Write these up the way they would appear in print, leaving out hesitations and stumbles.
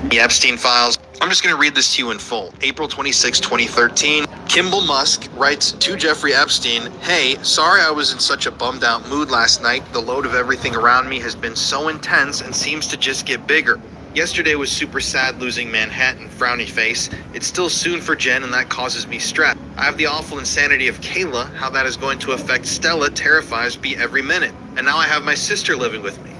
The Epstein files. I'm just going to read this to you in full. April 26, 2013. Kimball Musk writes to Jeffrey Epstein, "Hey, sorry I was in such a bummed out mood last night. The load of everything around me has been so intense and seems to just get bigger. Yesterday was super sad losing Manhattan, frowny face. It's still soon for Jen and that causes me stress. I have the awful insanity of Kayla. How that is going to affect Stella terrifies me every minute. And now I have my sister living with me.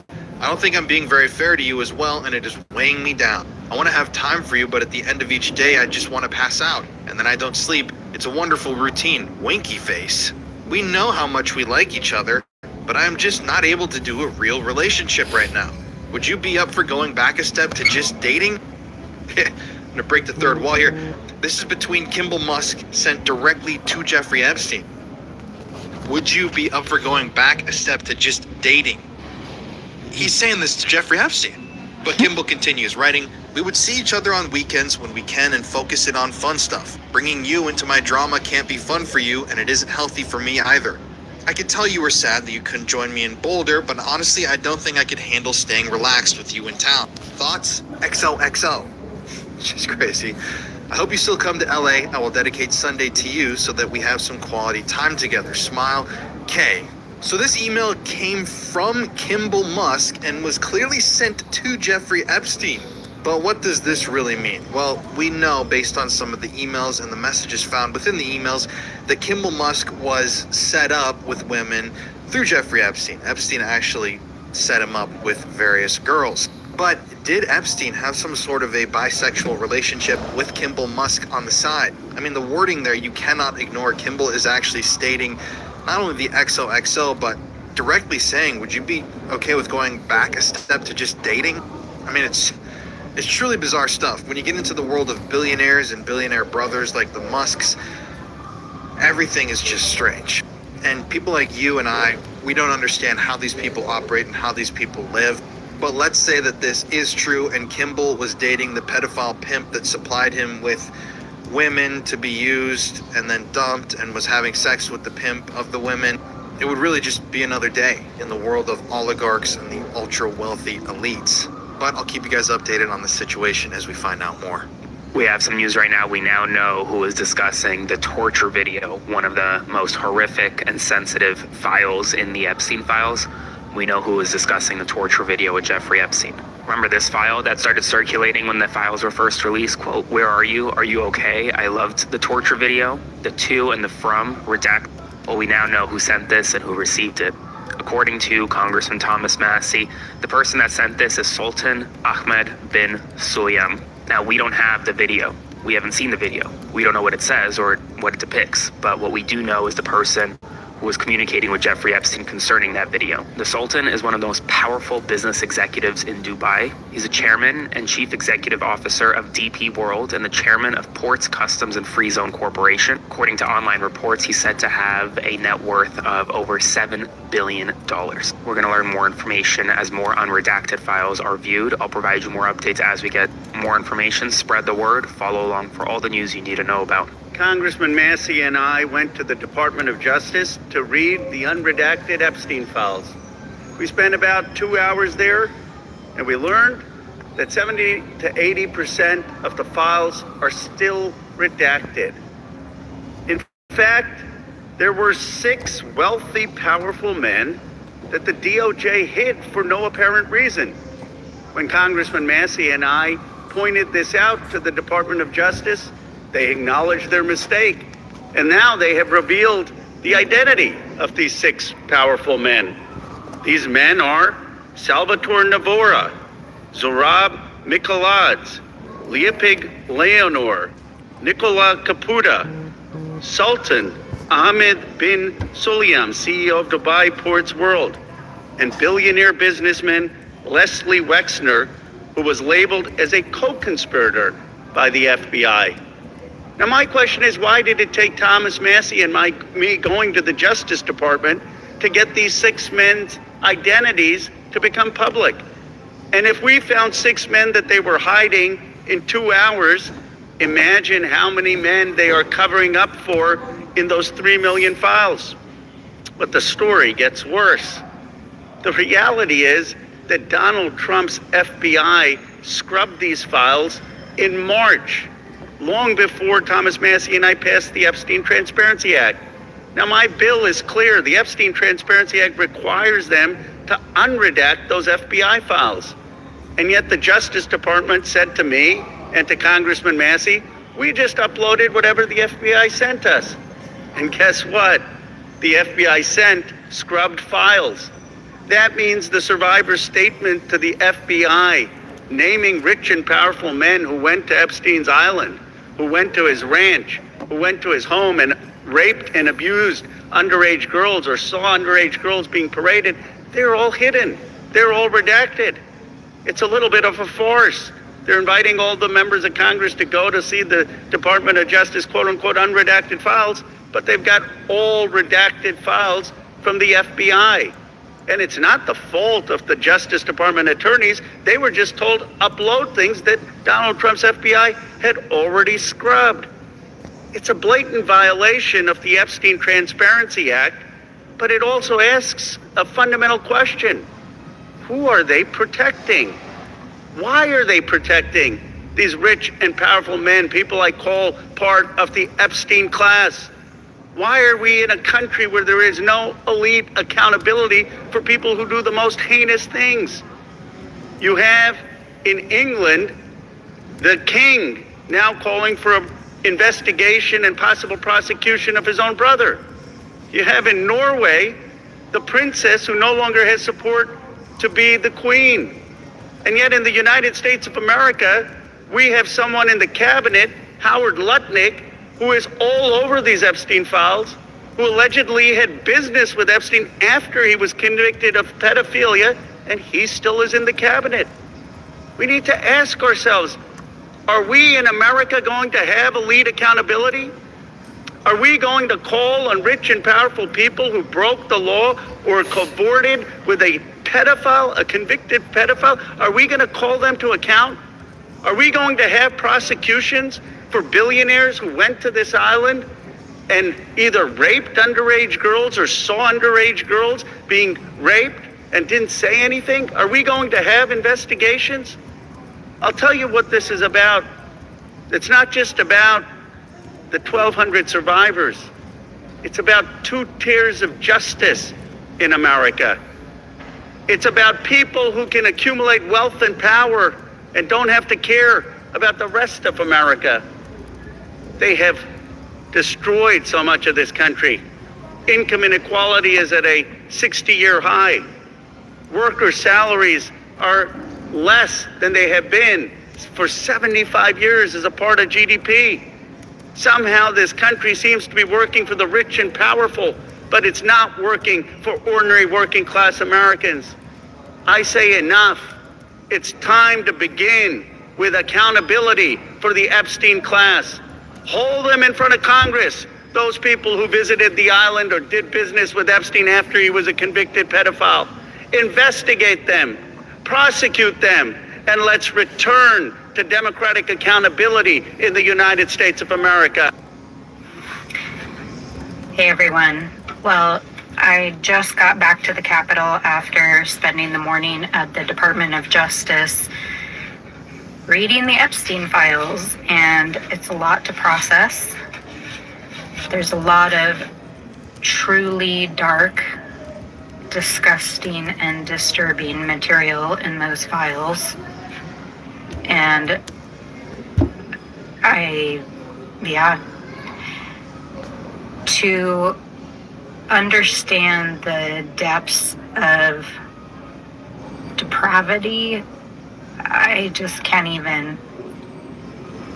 I don't think I'm being very fair to you as well, and it is weighing me down. I want to have time for you, but at the end of each day, I just want to pass out, and then I don't sleep. It's a wonderful routine. Winky face. We know how much we like each other, but I am just not able to do a real relationship right now. Would you be up for going back a step to just dating?" I'm gonna break the third wall here. This is between Kimball Musk sent directly to Jeffrey Epstein. Would you be up for going back a step to just dating? He's saying this to Jeffrey Epstein. But Kimball continues writing, "We would see each other on weekends when we can and focus it on fun stuff. Bringing you into my drama can't be fun for you, and it isn't healthy for me either. I could tell you were sad that you couldn't join me in Boulder, but honestly, I don't think I could handle staying relaxed with you in town. Thoughts? XOXO." Just crazy. "I hope you still come to LA. I will dedicate Sunday to you so that we have some quality time together. Smile, K." So this email came from Kimball Musk and was clearly sent to Jeffrey Epstein. But what does this really mean? Well, we know based on some of the emails and the messages found within the emails that Kimball Musk was set up with women through Jeffrey Epstein. Epstein actually set him up with various girls. But did Epstein have some sort of a bisexual relationship with Kimball Musk on the side? I mean, the wording there, you cannot ignore. Kimball is actually stating not only the XOXO, but directly saying, would you be okay with going back a step to just dating? I mean, it's truly bizarre stuff. When you get into the world of billionaires and billionaire brothers like the Musks, everything is just strange. And people like you and I, we don't understand how these people operate and how these people live. But let's say that this is true and Kimball was dating the pedophile pimp that supplied him with women to be used and then dumped and was having sex with the pimp of the women. It would really just be another day in the world of oligarchs and the ultra wealthy elites. But I'll keep you guys updated on the situation as we find out more. We have some news right now. We now know who is discussing the torture video, one of the most horrific and sensitive files in the Epstein files. We know who is discussing the torture video with Jeffrey Epstein. Remember this file that started circulating when the files were first released? Quote, "Where are you? Are you okay? I loved the torture video." The to and the from redact. Well, we now know who sent this and who received it. According to Congressman Thomas Massie, the person that sent this is Sultan Ahmed bin Sulayem. Now, we don't have the video. We haven't seen the video. We don't know what it says or what it depicts, but what we do know is the person who was communicating with Jeffrey Epstein concerning that video. The Sultan is one of the most powerful business executives in Dubai. He's a chairman and chief executive officer of DP World and the chairman of Ports, Customs, and Free Zone Corporation. According to online reports, he's said to have a net worth of over $7 billion. We're going to learn more information as more unredacted files are viewed. I'll provide you more updates as we get more information. Spread the word. Follow along for all the news you need to know about. Congressman Massie and I went to the Department of Justice to read the unredacted Epstein files. We spent about 2 hours there, and we learned that 70 to 80% of the files are still redacted. In fact, there were 6 wealthy, powerful men that the DOJ hid for no apparent reason. When Congressman Massie and I pointed this out to the Department of Justice, they acknowledged their mistake, and now they have revealed the identity of these 6 powerful men. These men are Salvatore Navora, Zorab Mikoladze, Leopig Leonor, Nicola Caputa, Sultan Ahmed bin Sulayem, CEO of Dubai Ports World, and billionaire businessman Leslie Wexner, who was labeled as a co-conspirator by the FBI. Now, my question is, why did it take Thomas Massie and me going to the Justice Department to get these 6 men's identities to become public? And if we found 6 men that they were hiding in 2 hours, imagine how many men they are covering up for in those 3 million files. But the story gets worse. The reality is that Donald Trump's FBI scrubbed these files in March, long before Thomas Massie and I passed the Epstein Transparency Act. Now, my bill is clear. The Epstein Transparency Act requires them to unredact those FBI files. And yet the Justice Department said to me and to Congressman Massie, we just uploaded whatever the FBI sent us. And guess what? The FBI sent scrubbed files. That means the survivor's statement to the FBI, naming rich and powerful men who went to Epstein's island, who went to his ranch, who went to his home and raped and abused underage girls or saw underage girls being paraded, they're all hidden. They're all redacted. It's a little bit of a farce. They're inviting all the members of Congress to go to see the Department of Justice, quote unquote, unredacted files, but they've got all redacted files from the FBI. And it's not the fault of the Justice Department attorneys. They were just told upload things that Donald Trump's FBI had already scrubbed. It's a blatant violation of the Epstein Transparency Act, but it also asks a fundamental question. Who are they protecting? Why are they protecting these rich and powerful men, people I call part of the Epstein class? Why are we in a country where there is no elite accountability for people who do the most heinous things? You have in England the king now calling for an investigation and possible prosecution of his own brother. You have in Norway the princess who no longer has support to be the queen. And yet in the United States of America, we have someone in the cabinet, Howard Lutnick, who is all over these Epstein files, who allegedly had business with Epstein after he was convicted of pedophilia, and he still is in the cabinet. We need to ask ourselves, are we in America going to have elite accountability? Are we going to call on rich and powerful people who broke the law or cavorted with a pedophile, a convicted pedophile? Are we going to call them to account? Are we going to have prosecutions for billionaires who went to this island and either raped underage girls or saw underage girls being raped and didn't say anything? Are we going to have investigations? I'll tell you what this is about. It's not just about the 1,200 survivors. It's about 2 tiers of justice in America. It's about people who can accumulate wealth and power and don't have to care about the rest of America. They have destroyed so much of this country. Income inequality is at a 60-year high. Worker salaries are less than they have been for 75 years as a part of GDP. Somehow this country seems to be working for the rich and powerful, but it's not working for ordinary working class Americans. I say enough. It's time to begin with accountability for the Epstein class. Hold them in front of Congress, those people who visited the island or did business with Epstein after he was a convicted pedophile. Investigate them, prosecute them, and let's return to democratic accountability in the United States of America. Hey everyone. Well, I just got back to the Capitol after spending the morning at the Department of Justice reading the Epstein files, and it's a lot to process. There's a lot of truly dark, disgusting, and disturbing material in those files. And to understand the depths of depravity, I just can't even,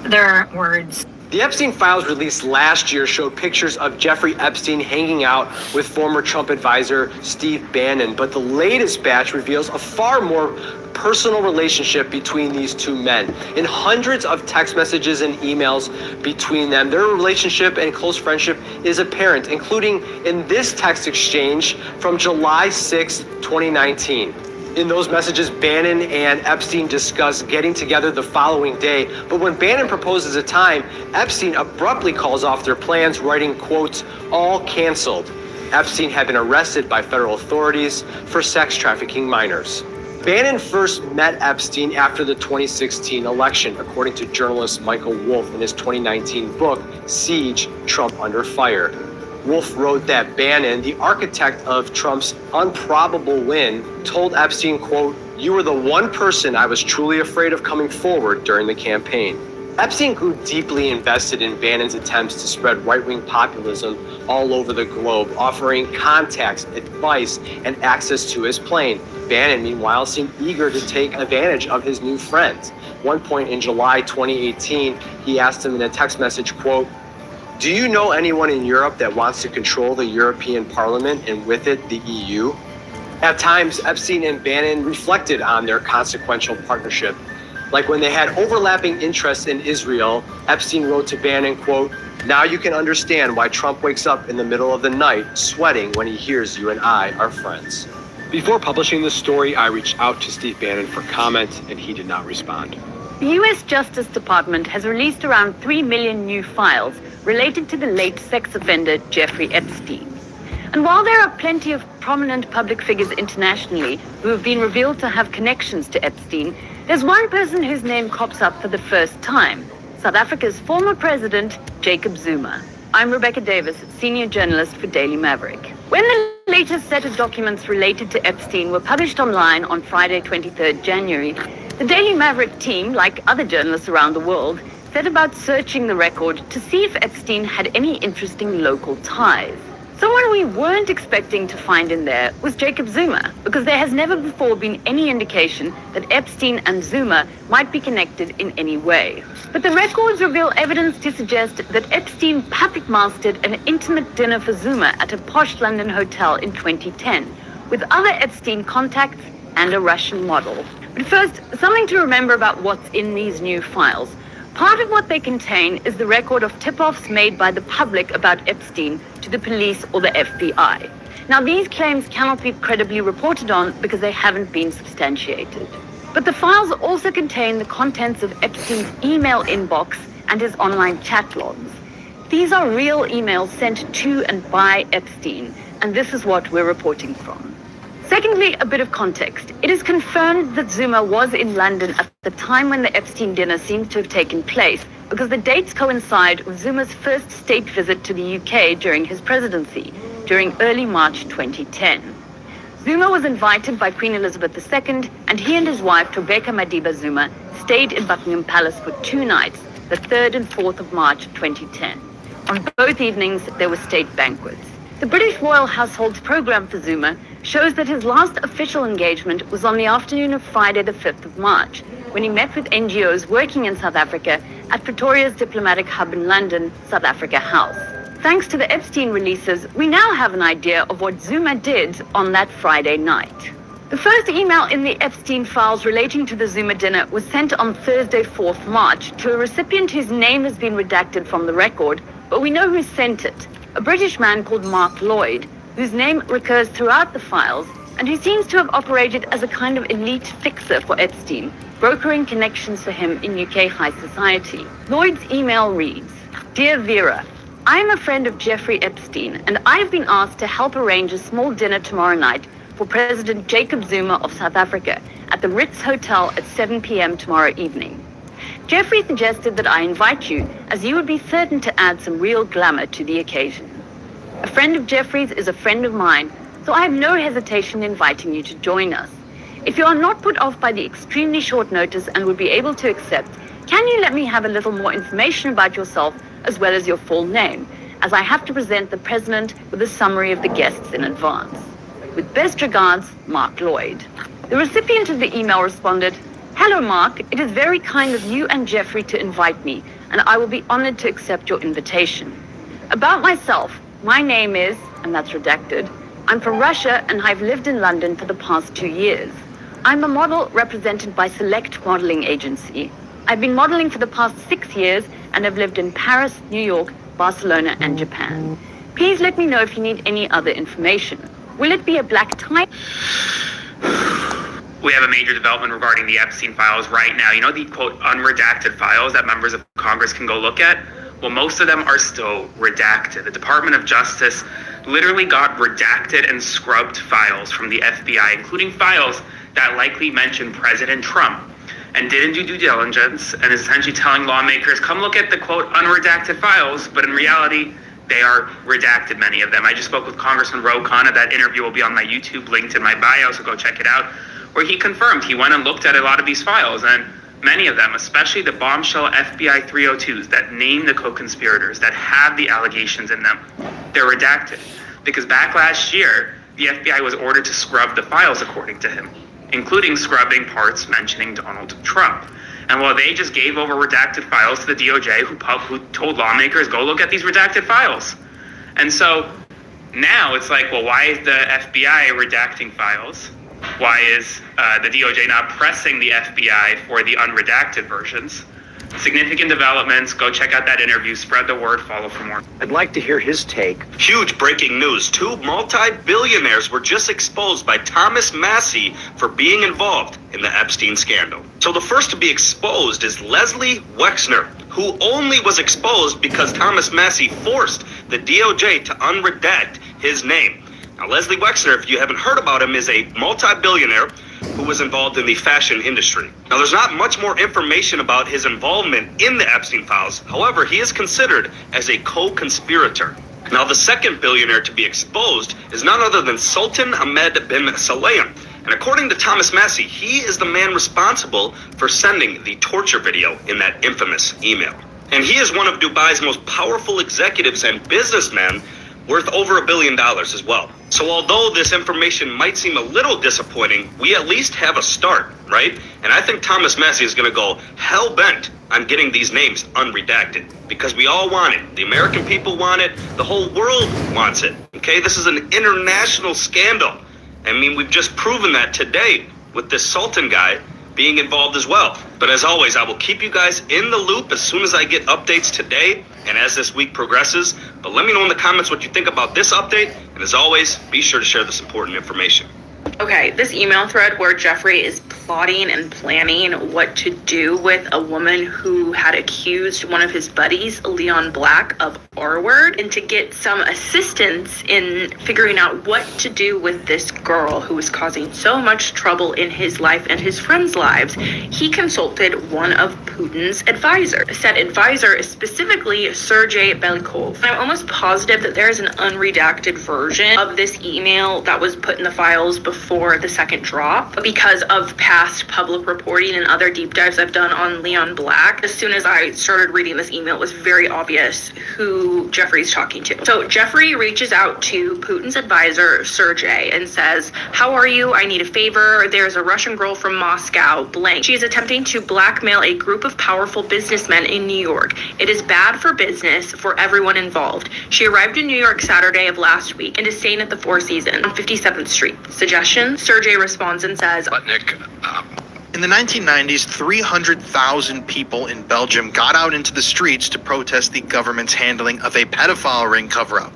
there aren't words. The Epstein files released last year showed pictures of Jeffrey Epstein hanging out with former Trump advisor Steve Bannon, but the latest batch reveals a far more personal relationship between these two men. In hundreds of text messages and emails between them, their relationship and close friendship is apparent, including in this text exchange from July 6, 2019. In those messages, Bannon and Epstein discuss getting together the following day, but when Bannon proposes a time, Epstein abruptly calls off their plans, writing, quote, "all canceled." Epstein had been arrested by federal authorities for sex trafficking minors. Bannon first met Epstein after the 2016 election, according to journalist Michael Wolff in his 2019 book, Siege: Trump Under Fire. Wolff wrote that Bannon, the architect of Trump's improbable win, told Epstein, quote, "You were the one person I was truly afraid of coming forward during the campaign." Epstein grew deeply invested in Bannon's attempts to spread right-wing populism all over the globe, offering contacts, advice, and access to his plane. Bannon, meanwhile, seemed eager to take advantage of his new friends. One point in July 2018, he asked him in a text message, quote, "Do you know anyone in Europe that wants to control the European Parliament and with it the EU?" At times, Epstein and Bannon reflected on their consequential partnership. Like when they had overlapping interests in Israel, Epstein wrote to Bannon, quote, "Now you can understand why Trump wakes up in the middle of the night sweating when he hears you and I are friends." Before publishing this story, I reached out to Steve Bannon for comment, and he did not respond. The U.S. Justice Department has released around 3 million new files related to the late sex offender Jeffrey Epstein. And while there are plenty of prominent public figures internationally who have been revealed to have connections to Epstein, there's one person whose name crops up for the first time: South Africa's former president, Jacob Zuma. I'm Rebecca Davis, senior journalist for Daily Maverick. When the latest set of documents related to Epstein were published online on Friday, 23rd January, the Daily Maverick team, like other journalists around the world, set about searching the record to see if Epstein had any interesting local ties. Someone we weren't expecting to find in there was Jacob Zuma, because there has never before been any indication that Epstein and Zuma might be connected in any way. But the records reveal evidence to suggest that Epstein puppet mastered an intimate dinner for Zuma at a posh London hotel in 2010, with other Epstein contacts and a Russian model. But first, something to remember about what's in these new files. Part of what they contain is the record of tip-offs made by the public about Epstein to the police or the FBI. Now, these claims cannot be credibly reported on because they haven't been substantiated. But the files also contain the contents of Epstein's email inbox and his online chat logs. These are real emails sent to and by Epstein, and this is what we're reporting from. Secondly, a bit of context. It is confirmed that Zuma was in London at the time when the Epstein dinner seems to have taken place, because the dates coincide with Zuma's first state visit to the UK during his presidency, during early March 2010. Zuma was invited by Queen Elizabeth II, and he and his wife, Thobeka Madiba Zuma, stayed in Buckingham Palace for 2 nights, the 3rd and 4th of March 2010. On both evenings, there were state banquets. The British royal household's program for Zuma shows that his last official engagement was on the afternoon of Friday the 5th of March, when he met with NGOs working in South Africa at Pretoria's diplomatic hub in London, South Africa House. Thanks to the Epstein releases, we now have an idea of what Zuma did on that Friday night. The first email in the Epstein files relating to the Zuma dinner was sent on Thursday, 4th March, to a recipient whose name has been redacted from the record, but we know who sent it: a British man called Mark Lloyd, whose name recurs throughout the files and who seems to have operated as a kind of elite fixer for Epstein, brokering connections for him in UK high society. Lloyd's email reads, "Dear Vera, I am a friend of Jeffrey Epstein, and I have been asked to help arrange a small dinner tomorrow night for President Jacob Zuma of South Africa at the Ritz Hotel at 7 p.m. tomorrow evening. Jeffrey suggested that I invite you, as you would be certain to add some real glamour to the occasion. A friend of Jeffrey's is a friend of mine, so I have no hesitation in inviting you to join us. If you are not put off by the extremely short notice and would be able to accept, can you let me have a little more information about yourself as well as your full name, as I have to present the president with a summary of the guests in advance. With best regards, Mark Lloyd." The recipient of the email responded, "Hello, Mark. It is very kind of you and Jeffrey to invite me, and I will be honored to accept your invitation. About myself, my name is," and that's redacted, "I'm from Russia and I've lived in London for the past 2 years. I'm a model represented by Select Modeling Agency. I've been modeling for the past 6 years and have lived in Paris, New York, Barcelona, and Japan. Please let me know if you need any other information. Will it be a black tie?" We have a major development regarding the Epstein files right now. You know the, quote, unredacted files that members of Congress can go look at? Well, most of them are still redacted. The Department of Justice literally got redacted and scrubbed files from the FBI, including files that likely mention President Trump and didn't do due diligence and is essentially telling lawmakers, come look at the quote unredacted files, but in reality, they are redacted, many of them. I just spoke with Congressman Ro Khanna. That interview will be on my YouTube, linked in my bio, so go check it out, where he confirmed he went and looked at a lot of these files, and many of them, especially the bombshell FBI 302s that name the co-conspirators, that have the allegations in them, they're redacted. Because back last year, the FBI was ordered to scrub the files, according to him, including scrubbing parts mentioning Donald Trump. And while they just gave over redacted files to the DOJ, who told lawmakers, go look at these redacted files. And so now it's like, well, why is the FBI redacting files? Why is the DOJ not pressing the FBI for the unredacted versions? Significant developments. Go check out that interview. Spread the word. Follow for more. I'd like to hear his take. Huge breaking news. 2 multi-billionaires were just exposed by Thomas Massie for being involved in the Epstein scandal. So the first to be exposed is Leslie Wexner, who only was exposed because Thomas Massie forced the DOJ to unredact his name. Now, Leslie Wexner, if you haven't heard about him, is a multi-billionaire who was involved in the fashion industry. Now, there's not much more information about his involvement in the Epstein files. However, he is considered as a co-conspirator. Now, the second billionaire to be exposed is none other than Sultan Ahmed bin Saleem. And according to Thomas Massie, he is the man responsible for sending the torture video in that infamous email. And he is one of Dubai's most powerful executives and businessmen, worth over $1 billion as well. So although this information might seem a little disappointing, we at least have a start, right? And I think Thomas Massie is going to go hell-bent on getting these names unredacted, because we all want it. The American people want it. The whole world wants it, okay? This is an international scandal. I mean, we've just proven that today with this Sultan guy being involved as well. But as always, I will keep you guys in the loop as soon as I get updates today and as this week progresses. But let me know in the comments what you think about this update. And as always, be sure to share this important information. Okay, this email thread where Jeffrey is plotting and planning what to do with a woman who had accused one of his buddies, Leon Black, of R-word, and to get some assistance in figuring out what to do with this girl who was causing so much trouble in his life and his friends' lives, he consulted one of Putin's advisors. Said advisor is specifically Sergei Belikov. I'm almost positive that there is an unredacted version of this email that was put in the files before the second drop, because of past public reporting and other deep dives I've done on Leon Black. As soon as I started reading this email, it was very obvious who Jeffrey's talking to. So Jeffrey reaches out to Putin's advisor, Sergei, and says, how are you? I need a favor. There's a Russian girl from Moscow, blank. She is attempting to blackmail a group of powerful businessmen in New York. It is bad for business for everyone involved. She arrived in New York Saturday of last week and is staying at the Four Seasons on 57th Street. Suggestion? Sergei responds and says, In the 1990s, 300,000 people in Belgium got out into the streets to protest the government's handling of a pedophile ring cover-up.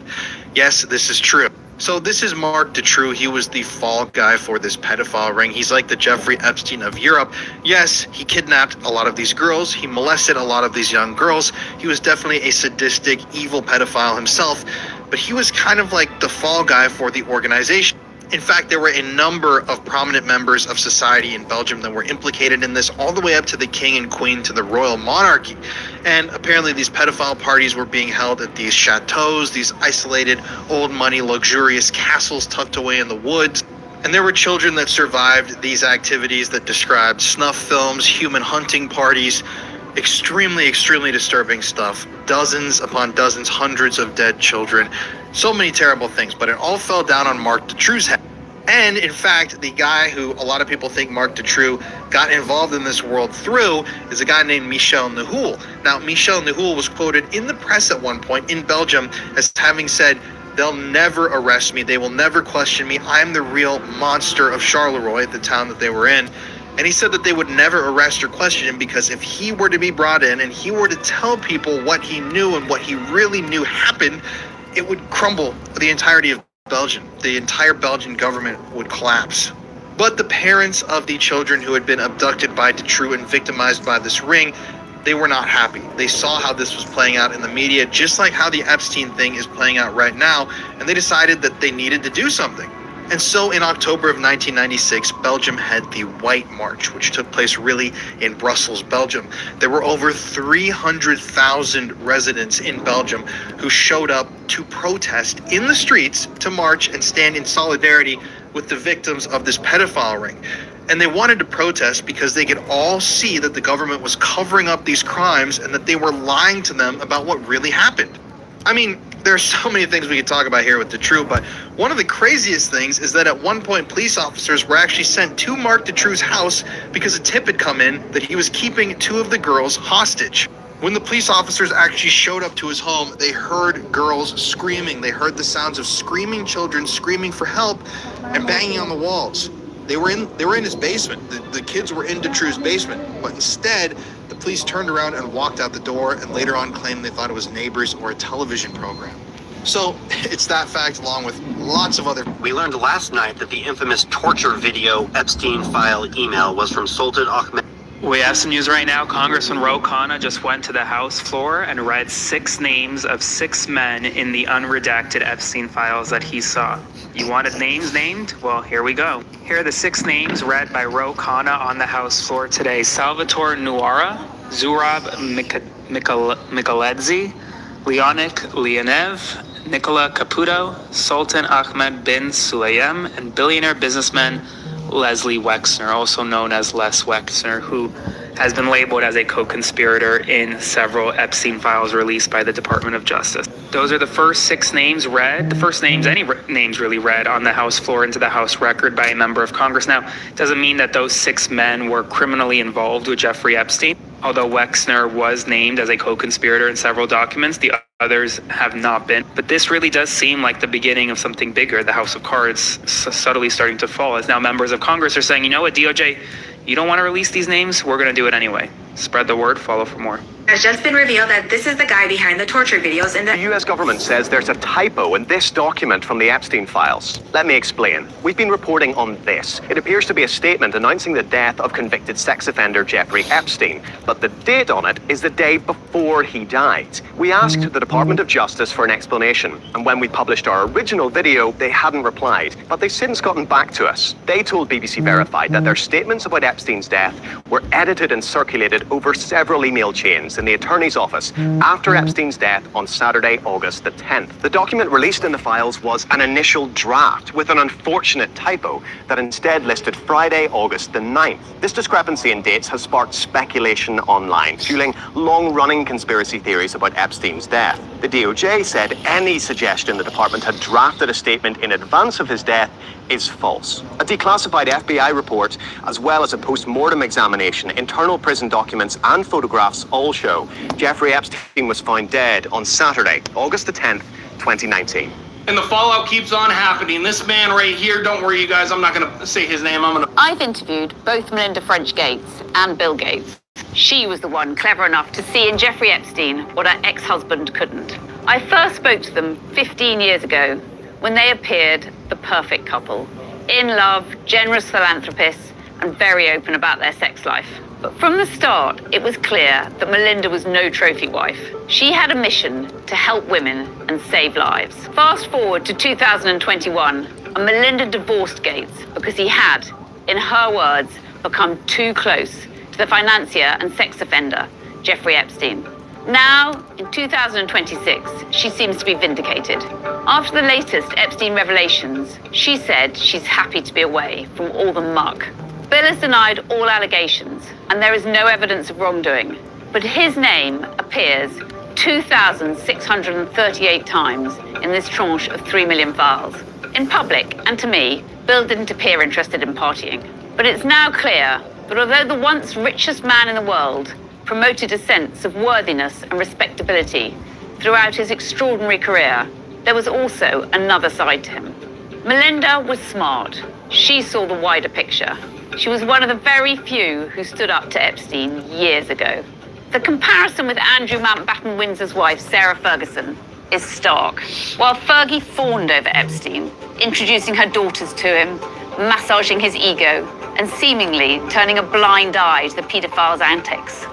Yes, this is true. So this is Mark Dutroux. He was the fall guy for this pedophile ring. He's like the Jeffrey Epstein of Europe. Yes, he kidnapped a lot of these girls. He molested a lot of these young girls. He was definitely a sadistic, evil pedophile himself, but he was kind of like the fall guy for the organization. In fact, there were a number of prominent members of society in Belgium that were implicated in this, all the way up to the king and queen, to the royal monarchy. And apparently these pedophile parties were being held at these chateaus, these isolated, old money, luxurious castles tucked away in the woods. And there were children that survived these activities that described snuff films, human hunting parties, extremely, extremely disturbing stuff. Dozens upon dozens, hundreds of dead children. So many terrible things, but it all fell down on Mark Dutroux's head. And in fact, the guy who a lot of people think Mark Dutroux got involved in this world through is a guy named Michel Nahul. Now, Michel Nahul was quoted in the press at one point in Belgium as having said, "They'll never arrest me. They will never question me. I'm the real monster of Charleroi," the town that they were in. And he said that they would never arrest or question him because if he were to be brought in and he were to tell people what he knew and what he really knew happened, it would crumble the entirety of Belgium. The entire Belgian government would collapse. But the parents of the children who had been abducted by Dutroux and victimized by this ring, they were not happy. They saw how this was playing out in the media, just like how the Epstein thing is playing out right now, and they decided that they needed to do something. And so in October of 1996, Belgium had the White March, which took place really in Brussels, Belgium. There were over 300,000 residents in Belgium who showed up to protest in the streets to march and stand in solidarity with the victims of this pedophile ring. And they wanted to protest because they could all see that the government was covering up these crimes and that they were lying to them about what really happened. I mean, there are so many things we could talk about here with Dutroux, but one of the craziest things is that at one point, police officers were actually sent to Marc Dutroux's house because a tip had come in that he was keeping 2 of the girls hostage. When the police officers actually showed up to his home, they heard girls screaming. They heard the sounds of screaming children screaming for help and banging on the walls. They were in his basement. The kids were in Dutroux's basement, but instead, the police turned around and walked out the door and later on claimed they thought it was neighbors or a television program. So it's that fact along with lots of other. We learned last night that the infamous torture video Epstein file email was from Sultan Ahmed. We have some news right now. Congressman Ro Khanna just went to the House floor and read 6 names of 6 men in the unredacted Epstein files that he saw. You wanted names named? Well, here we go. Here are the 6 names read by Ro Khanna on the House floor today. Salvatore Nuara, Zurab Mikaledze, Leonik Leonev, Nicola Caputo, Sultan Ahmed bin Sulayem, and billionaire businessman Leslie Wexner, also known as Les Wexner, who has been labeled as a co-conspirator in several Epstein files released by the Department of Justice. Those are the first 6 names read, the first names, any names really read on the House floor into the House record by a member of Congress. Now, it doesn't mean that those 6 men were criminally involved with Jeffrey Epstein. Although Wexner was named as a co-conspirator in several documents, the others have not been. But this really does seem like the beginning of something bigger. The House of Cards subtly starting to fall as now members of Congress are saying, you know what, DOJ, you don't want to release these names? We're going to do it anyway. Spread the word, follow for more. It has just been revealed that this is the guy behind the torture videos and The U.S. government says there's a typo in this document from the Epstein files. Let me explain. We've been reporting on this. It appears to be a statement announcing the death of convicted sex offender Jeffrey Epstein, but the date on it is the day before he died. We asked the Department of Justice for an explanation, and when we published our original video, they hadn't replied, but they've since gotten back to us. They told BBC Verified that their statements about Epstein's death were edited and circulated over several email chains in the attorney's office after Epstein's death on Saturday, August the 10th. The document released in the files was an initial draft with an unfortunate typo that instead listed Friday, August the 9th. This discrepancy in dates has sparked speculation online, fueling long-running conspiracy theories about Epstein's death. The DOJ said any suggestion the department had drafted a statement in advance of his death is false. A declassified FBI report, as well as a post-mortem examination, internal prison documents and photographs all show Jeffrey Epstein was found dead on Saturday, August the 10th, 2019. And the fallout keeps on happening. This man right here, don't worry you guys, I'm not gonna say his name, I've interviewed both Melinda French Gates and Bill Gates. She was the one clever enough to see in Jeffrey Epstein what her ex-husband couldn't. I first spoke to them 15 years ago when they appeared the perfect couple. In love, generous philanthropists, and very open about their sex life. But from the start, it was clear that Melinda was no trophy wife. She had a mission to help women and save lives. Fast forward to 2021, and Melinda divorced Gates because he had, in her words, become too close to the financier and sex offender, Jeffrey Epstein. Now, in 2026, she seems to be vindicated. After the latest Epstein revelations, she said she's happy to be away from all the muck. Bill has denied all allegations, and there is no evidence of wrongdoing. But his name appears 2,638 times in this tranche of 3 million files. In public, and to me, Bill didn't appear interested in partying. But it's now clear that although the once richest man in the world promoted a sense of worthiness and respectability throughout his extraordinary career, there was also another side to him. Melinda was smart. She saw the wider picture. She was one of the very few who stood up to Epstein years ago. The comparison with Andrew Mountbatten Windsor's wife, Sarah Ferguson, is stark. While Fergie fawned over Epstein, introducing her daughters to him, massaging his ego, and seemingly turning a blind eye to the pedophile's antics,